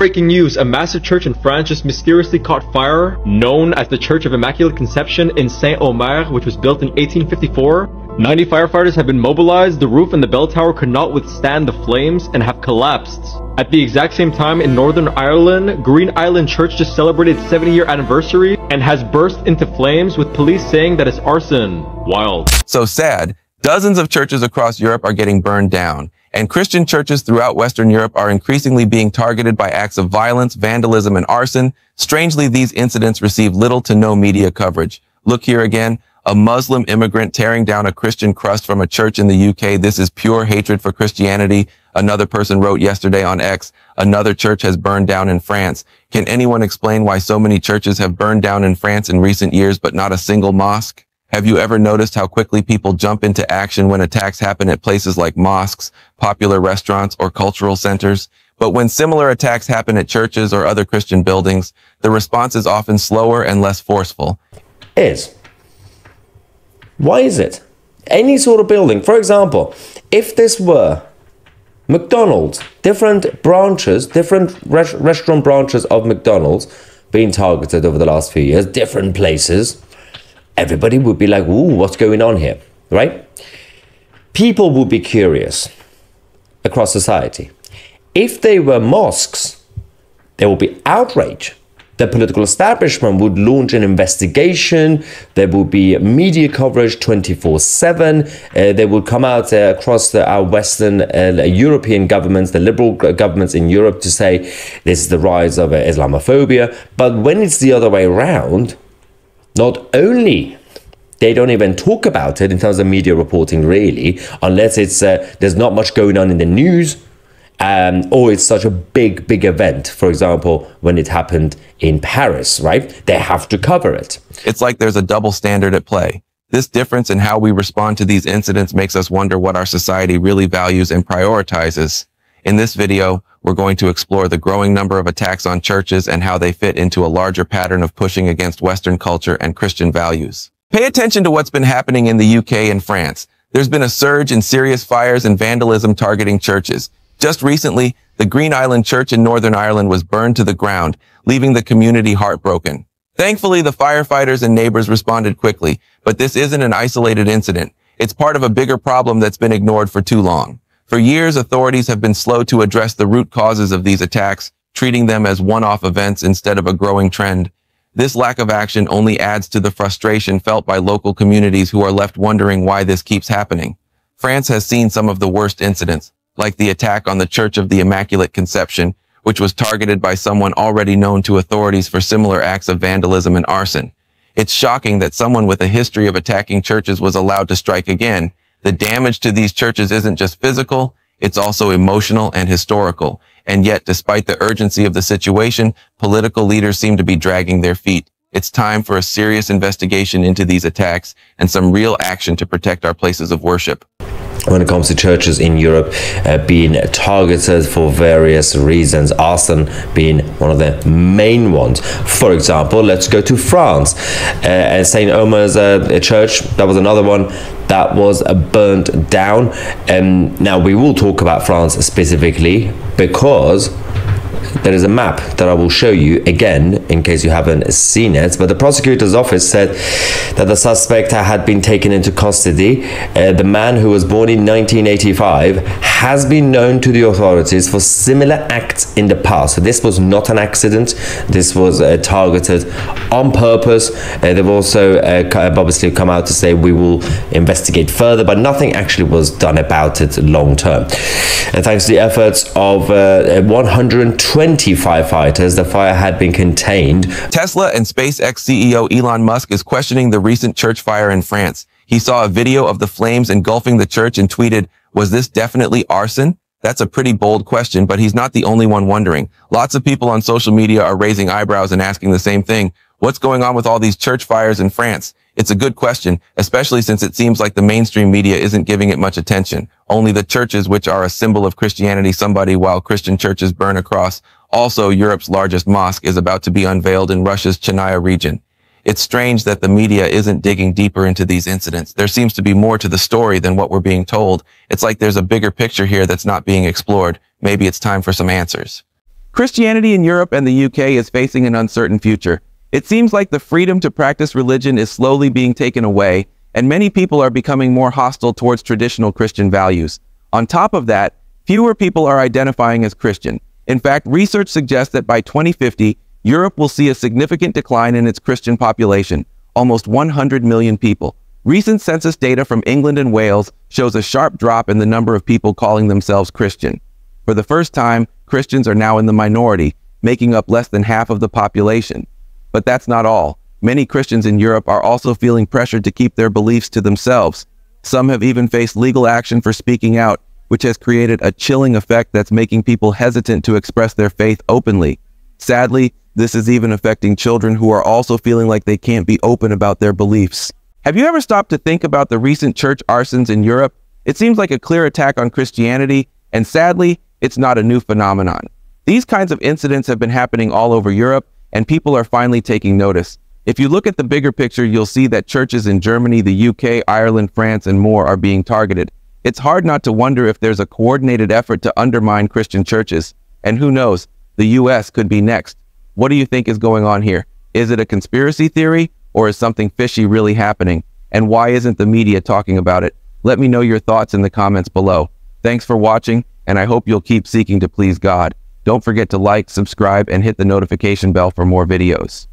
Breaking news, a massive church in France just mysteriously caught fire, known as the Church of Immaculate Conception in Saint-Omer, which was built in 1854. 90 firefighters have been mobilized. The roof and the bell tower could not withstand the flames and have collapsed. At the exact same time in Northern Ireland, Green Island Church just celebrated its 70-year anniversary and has burst into flames, with police saying that it's arson. Wild. So sad. Dozens of churches across Europe are getting burned down, and Christian churches throughout Western Europe are increasingly being targeted by acts of violence, vandalism, and arson. Strangely, these incidents receive little to no media coverage. Look here again, a Muslim immigrant tearing down a Christian crust from a church in the UK. This is pure hatred for Christianity. Another person wrote yesterday on X, another church has burned down in France. Can anyone explain why so many churches have burned down in France in recent years, but not a single mosque? Have you ever noticed how quickly people jump into action when attacks happen at places like mosques, popular restaurants, or cultural centers? But when similar attacks happen at churches or other Christian buildings, the response is often slower and less forceful. Why is it? Any sort of building, for example, if this were McDonald's, different branches, different restaurant branches of McDonald's being targeted over the last few years, different places, everybody would be like, ooh, what's going on here, right? People would be curious across society. If they were mosques, there would be outrage. The political establishment would launch an investigation. There would be media coverage 24/7. They would come out across our Western European governments, the liberal governments in Europe, to say this is the rise of Islamophobia. But when it's the other way around, not only they don't even talk about it in terms of media reporting, really, unless it's there's not much going on in the news, or it's such a big event. For example, when it happened in Paris, right? They have to cover it. It's like there's a double standard at play. This difference in how we respond to these incidents makes us wonder what our society really values and prioritizes. In this video, we're going to explore the growing number of attacks on churches and how they fit into a larger pattern of pushing against Western culture and Christian values. Pay attention to what's been happening in the UK and France. There's been a surge in serious fires and vandalism targeting churches. Just recently, the Green Island Church in Northern Ireland was burned to the ground, leaving the community heartbroken. Thankfully, the firefighters and neighbors responded quickly, but this isn't an isolated incident. It's part of a bigger problem that's been ignored for too long. For years, authorities have been slow to address the root causes of these attacks, treating them as one-off events instead of a growing trend. This lack of action only adds to the frustration felt by local communities who are left wondering why this keeps happening. France has seen some of the worst incidents, like the attack on the Church of the Immaculate Conception, which was targeted by someone already known to authorities for similar acts of vandalism and arson. It's shocking that someone with a history of attacking churches was allowed to strike again. The damage to these churches isn't just physical, it's also emotional and historical. And yet, despite the urgency of the situation, political leaders seem to be dragging their feet. It's time for a serious investigation into these attacks and some real action to protect our places of worship. When it comes to churches in Europe being targeted for various reasons, arson being one of the main ones. For example, let's go to France. St. Omer's church, that was another one that was burnt down. Now, we will talk about France specifically because there is a map that I will show you again in case you haven't seen it, but the prosecutor's office said that the suspect had been taken into custody. The man, who was born in 1985, has been known to the authorities for similar acts in the past. So this was not an accident. This was targeted on purpose. They've also obviously come out to say we will investigate further, but nothing actually was done about it long term. And thanks to the efforts of 120 firefighters, the fire had been contained. Tesla and SpaceX CEO Elon Musk is questioning the recent church fire in France. He saw a video of the flames engulfing the church and tweeted, "Was this definitely arson?" That's a pretty bold question, but he's not the only one wondering. Lots of people on social media are raising eyebrows and asking the same thing. What's going on with all these church fires in France? It's a good question, especially since it seems like the mainstream media isn't giving it much attention. Only the churches, which are a symbol of Christianity, somebody, while Christian churches burn across. Also, Europe's largest mosque is about to be unveiled in Russia's Chechnya region. It's strange that the media isn't digging deeper into these incidents. There seems to be more to the story than what we're being told. It's like there's a bigger picture here that's not being explored. Maybe it's time for some answers. Christianity in Europe and the UK is facing an uncertain future. It seems like the freedom to practice religion is slowly being taken away, and many people are becoming more hostile towards traditional Christian values. On top of that, fewer people are identifying as Christian. In fact, research suggests that by 2050, Europe will see a significant decline in its Christian population, almost 100 million people. Recent census data from England and Wales shows a sharp drop in the number of people calling themselves Christian. For the first time, Christians are now in the minority, making up less than half of the population. But that's not all. Many Christians in Europe are also feeling pressured to keep their beliefs to themselves. Some have even faced legal action for speaking out, which has created a chilling effect that's making people hesitant to express their faith openly. Sadly, this is even affecting children who are also feeling like they can't be open about their beliefs. Have you ever stopped to think about the recent church arsons in Europe? It seems like a clear attack on Christianity, and sadly, it's not a new phenomenon. These kinds of incidents have been happening all over Europe, and people are finally taking notice. If you look at the bigger picture, you'll see that churches in Germany, the UK, Ireland, France, and more are being targeted. It's hard not to wonder if there's a coordinated effort to undermine Christian churches. And who knows, the US could be next. What do you think is going on here? Is it a conspiracy theory, or is something fishy really happening? And why isn't the media talking about it? Let me know your thoughts in the comments below. Thanks for watching, and I hope you'll keep seeking to please God. Don't forget to like, subscribe, and hit the notification bell for more videos.